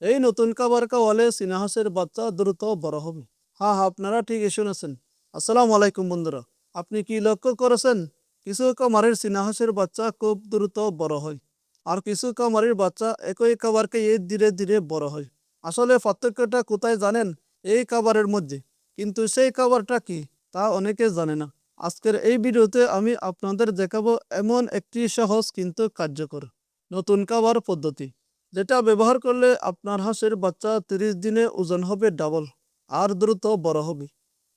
এই নতুন খাবার খাওয়ালে চীনা হাঁসের বাচ্চা দ্রুত বড় হবে। হ্যাঁ হ্যাঁ, আপনারা ঠিকই শুনেছেন। আসসালামু আলাইকুম বন্ধুরা। আপনি কি লক্ষ্য করেছেন, কিছু খামারের চীনা হাঁসের বাচ্চা খুব দ্রুত বড় হয়, আর কিছু খামারের বাচ্চা একই খাবার খেয়ে ধীরে ধীরে বড় হয়। আসলে পার্থক্যটা কোথায় জানেন? এই খাবারের মধ্যে। কিন্তু সেই খাবারটা কি, তা অনেকে জানে না। আজকের এই ভিডিওতে আমি আপনাদের দেখাবো এমন একটি সহজ কিন্তু কার্যকর নতুন খাবার পদ্ধতি, যেটা ব্যবহার করলে আপনার হাঁসের বাচ্চা 30 দিনে ওজন হবে ডাবল, আর দ্রুত বড় হবে,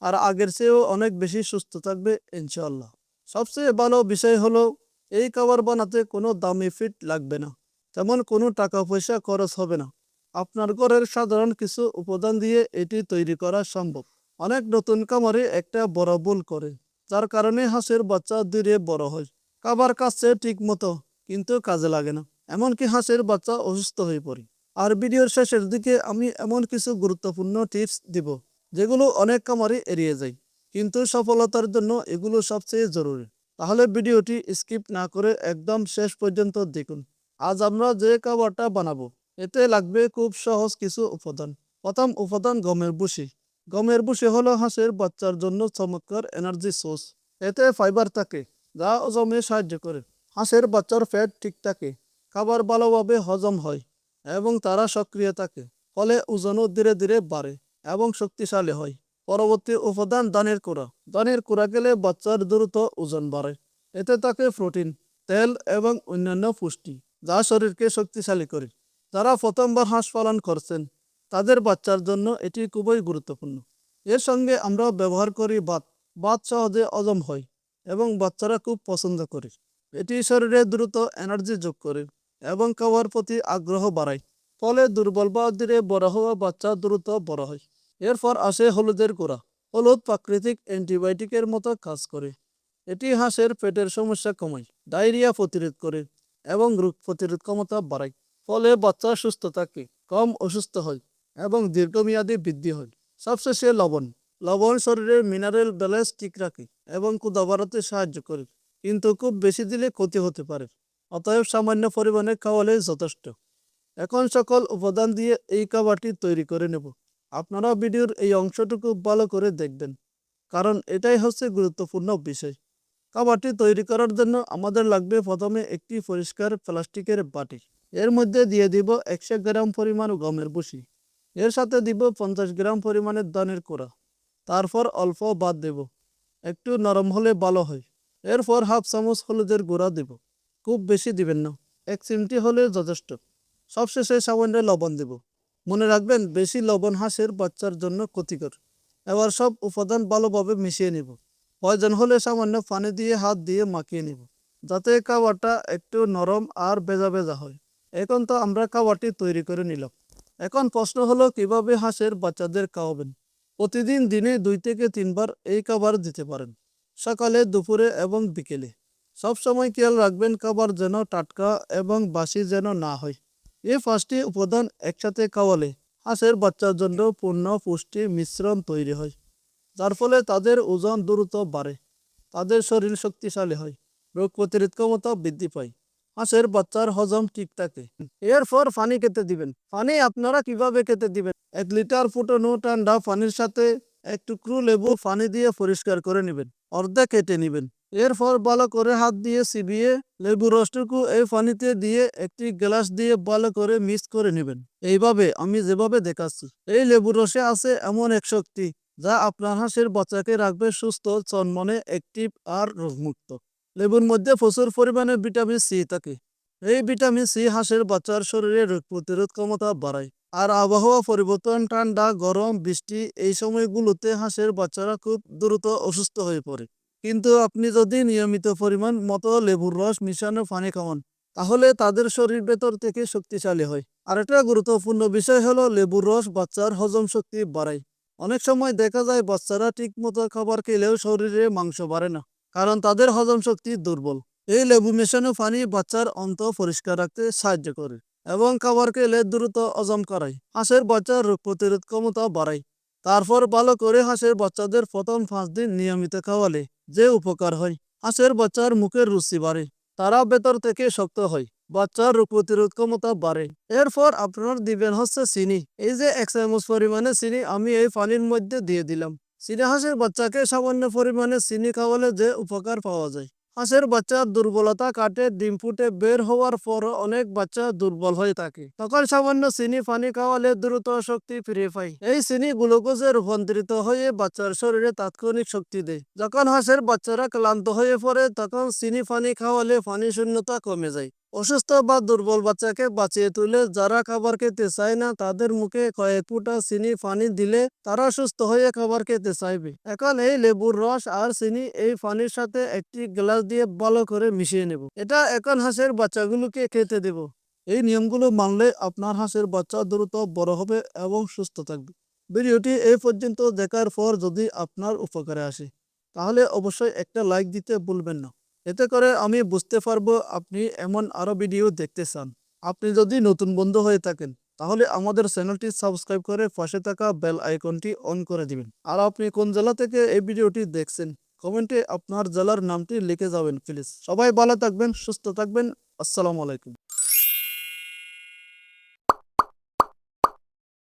আর আগের চেয়েও অনেক বেশি সুস্থ থাকবে ইনশাআল্লাহ। সবচেয়ে ভালো বিষয় হলো, এই খাবার বানাতে কোনো দামি ফিড লাগবে না, তেমন কোনো টাকা পয়সা খরচ হবে না। আপনার ঘরের সাধারণ কিছু উপাদান দিয়ে এটি তৈরি করা সম্ভব। অনেক নতুন খামারে একটা বড় ভুল করে, যার কারণে হাঁসের বাচ্চা ধীরে বড় হয়। খাবার খাচ্ছে ঠিক মতো, কিন্তু কাজে লাগে না, এমনকি হাঁসের বাচ্চা অসুস্থ হয়ে পড়ে। আর ভিডিওর শেষের দিকে আমি এমন কিছু গুরুত্বপূর্ণ টিপস দিব, যেগুলো অনেক খামারে এড়িয়ে যায়, কিন্তু সফলতার জন্য এগুলো সবচেয়ে জরুরি। তাহলে ভিডিওটি স্কিপ না করে একদম শেষ পর্যন্ত দেখুন। আজ আমরা যে খাবারটা বানাবো, এতে লাগবে খুব সহজ কিছু উপাদান। প্রথম উপাদান গমের ভুসি। গমের ভুসি হলো হাঁসের বাচ্চার জন্য চমৎকার এনার্জি সোর্স। এতে ফাইবার থাকে, যা হজমে সাহায্য করে। হাঁসের বাচ্চার ফ্যাট ঠিক থাকে, খাবার ভালোভাবে হজম হয়, এবং তারা সক্রিয় থাকে। ফলে ওজনও ধীরে ধীরে বাড়ে এবং শক্তিশালী হয়। পরবর্তী উপাদান ধানের কুড়া। ধানের কুড়া খেলে বাচ্চার দ্রুত ওজন বাড়ে। এতে থাকে প্রোটিন, তেল এবং অন্যান্য পুষ্টি, যা শরীরকে শক্তিশালী করে। যারা প্রথমবার হাঁস পালন করছেন, তাদের বাচ্চার জন্য এটি খুবই গুরুত্বপূর্ণ। এর সঙ্গে আমরা ব্যবহার করি ভাত। ভাত সহজে হজম হয় এবং বাচ্চারা খুব পছন্দ করে। এটি শরীরে দ্রুত এনার্জি যোগ করে এবং খাওয়ার প্রতি আগ্রহ বাড়ায়। ফলে দুর্বল বা ধীরে বড় হওয়া বাচ্চা দ্রুত বড় হয়। এরপর আসে হলুদের গুঁড়া। হলুদ প্রাকৃতিক অ্যান্টিবায়োটিকের মতো কাজ করে। এটি হাঁসের পেটের সমস্যা কমায়, ডায়রিয়া প্রতিরোধ করে এবং রোগ প্রতিরোধ ক্ষমতা বাড়ায়। ফলে বাচ্চা সুস্থ থাকে, কম অসুস্থ হয় এবং দীর্ঘমেয়াদী বৃদ্ধি হয়। সবশেষে লবণ। লবণ শরীরের মিনারেল ব্যালেন্স ঠিক রাখে এবং ক্ষুধা বাড়াতে সাহায্য করে, কিন্তু খুব বেশি দিলে ক্ষতি হতে পারে। অতএব সামান্য পরিমাণে খাওয়ালে যথেষ্ট। এখন সকল উপাদান দিয়ে এই খাবারটি তৈরি করে নেব। আপনারা ভিডিওর এই অংশটুকু ভালো করে দেখবেন, কারণ এটাই হচ্ছে গুরুত্বপূর্ণ বিষয়। খাবারটি তৈরি করার জন্য আমাদের লাগবে প্রথমে একটি পরিষ্কার প্লাস্টিকের বাটি। এর মধ্যে দিয়ে দিব 100 গ্রাম পরিমাণ গমের ভুসি। এর সাথে দিব 50 গ্রাম পরিমাণের ধানের কোড়া। তারপর অল্প ভাত দেব, একটু নরম হলে ভালো হয়। এরপর হাফ চামচ হলুদের গুঁড়া দেব, খুব বেশি দিবেন না, 1 চিমটি হলে যথেষ্ট। সবশেষে সামান্য লবণ দেব। মনে রাখবেন, বেশি লবণ হাঁসের বাচ্চার জন্য ক্ষতিকর। এবার সব উপাদান ভালোভাবে মিশিয়ে নিব। প্রয়োজন হলে সামান্য পানি দিয়ে হাত দিয়ে মাখিয়ে নিব, যাতে খাবারটা একটু নরম আর ভেজা ভেজা হয়। এখন তো আমরা খাবারটি তৈরি করে নিলাম। এখন প্রশ্ন হলো, কিভাবে হাঁসের বাচ্চাদের খাওয়াবেন? প্রতিদিন দিনে 2 থেকে 3 বার এই খাবার দিতে পারেন, সকালে, দুপুরে এবং বিকেলে। সব সময় খেয়াল রাখবেন খাবার যেন টাটকা এবং বাসি যেন না হয়। এই 5টি উপাদান একসাথে খাওয়ালে হাঁসের বাচ্চার জন্য পূর্ণ পুষ্টি মিশ্রণ তৈরি হয়, যার ফলে তাদের ওজন দ্রুত বাড়ে, তাদের শরীর শক্তিশালী হয়, রোগ প্রতিরোধ ক্ষমতা বৃদ্ধি পায়, হাঁসের বাচ্চার হজম ঠিক থাকে। এরপর পানি খেতে দিবেন। পানি আপনারা কিভাবে খেতে দিবেন? 1 লিটার ফুটানো ঠান্ডা পানির সাথে 1 টুকরো লেবু পানি দিয়ে পরিষ্কার করে নেবেন, অর্ধেক কেটে নেবেন। এরপর ভালো করে হাত দিয়ে চিবিয়ে লেবু রসটুকু এই পানিতে দিয়ে একটি গ্লাস দিয়ে ভালো করে মিক্স করে নেবেন। এইভাবে আমি যেভাবে দেখাচ্ছি। এই লেবু রসে আছে এমন এক শক্তি, যা আপনার হাঁসের বাচ্চাকে রাখবে সুস্থ, চনমনে, অ্যাক্টিভ আর রোগমুক্ত। লেবুর মধ্যে প্রচুর পরিমাণে ভিটামিন সি থাকে। এই ভিটামিন সি হাঁসের বাচ্চার শরীরে রোগ প্রতিরোধ ক্ষমতা বাড়ায়। আর আবহাওয়া পরিবর্তন, ঠান্ডা, গরম, বৃষ্টি, এই সময়গুলোতে হাঁসের বাচ্চারা খুব দ্রুত অসুস্থ হয়ে পড়ে। কিন্তু আপনি যদি নিয়মিত পরিমাণ মতো লেবুর রস মিশানো পানি খাওয়ান, তাহলে তাদের শরীর ভেতর থেকে শক্তিশালী হয়। আরেকটা গুরুত্বপূর্ণ বিষয় হলো, লেবুর রস বাচ্চার হজম শক্তি বাড়ায়। অনেক সময় দেখা যায় বাচ্চারা ঠিক মতো খাবার খেলেও শরীরে মাংস বাড়ে না, কারণ তাদের হজম শক্তি দুর্বল। এই লেবু মেশানো পানি বাচ্চার অন্ত পরিষ্কার রাখতে সাহায্য করে এবং খাবার খেলে দ্রুত হজম করায়। হাঁসের বাচ্চার রোগ প্রতিরোধ ক্ষমতা বাড়ায়। তারপর ভালো করে হাঁসের বাচ্চাদের প্রথম 5 দিন নিয়মিত খাওয়ালে যে উপকার হয়, হাঁসের বাচ্চার মুখের রুচি বাড়ে, তারা ভেতর থেকে শক্ত হয় বাচ্চার রোগ প্রতিরোধ ক্ষমতা বাড়ে। এরপর আপনার দিবেন হচ্ছে চিনি। এই যে 1 চামচ পরিমাণে চিনি আমি এই পানির মধ্যে দিয়ে দিলাম। চীনা হাঁসের বাচ্চাকে সামান্য পরিমাণে চিনি খাওয়ালে যে উপকার পাওয়া যায়। হাঁসের বাচ্চার দুর্বলতা কাটে। ডিম ফুটে বের হওয়ার পরও অনেক বাচ্চা দুর্বল হয়ে থাকে, তখন সামান্য চিনি পানি খাওয়ালে দ্রুত শক্তি ফিরে পায়। এই চিনি গ্লুকোজে রূপান্তরিত হয়ে বাচ্চার শরীরে তাৎক্ষণিক শক্তি দেয়। যখন হাঁসের বাচ্চারা ক্লান্ত হয়ে পড়ে তখন চিনি পানি খাওয়ালে পানি শূন্যতা কমে যায়। অসুস্থ বা দুর্বল বাচ্চাকে বাঁচিয়ে তুলে যারা খাবার খেতে চায় না তাদের মুখে কয়েক ফোঁটা চিনি পানি দিলে তারা সুস্থ হয়ে খাবার খেতে চাইবে। এখন এই লেবুর রস আর চিনি এই পানির সাথে একটি গ্লাস দিয়ে ভালো করে মিশিয়ে নেব। এটা এখন হাঁসের বাচ্চাগুলোকে খেতে দেব। এই নিয়মগুলো মানলে আপনার হাঁসের বাচ্চা দ্রুত বড় হবে এবং সুস্থ থাকবে। ভিডিওটি এই পর্যন্ত দেখার পর যদি আপনার উপকারে আসে তাহলে অবশ্যই একটা লাইক দিতে ভুলবেন না। এতে করে আমি বুঝতে পারবো আপনি এমন আরো ভিডিও দেখতে চান। আপনি যদি নতুন বন্ধু হয়ে থাকেন তাহলে আমাদের চ্যানেলটি সাবস্ক্রাইব করে পাশে থাকা বেল আইকনটি অন করে দিবেন। আর আপনি কোন জেলা থেকে এই ভিডিওটি দেখছেন কমেন্টে আপনার জেলার নামটি লিখে যাবেন প্লিজ। সবাই ভালো থাকবেন, সুস্থ থাকবেন। আসসালামু আলাইকুম।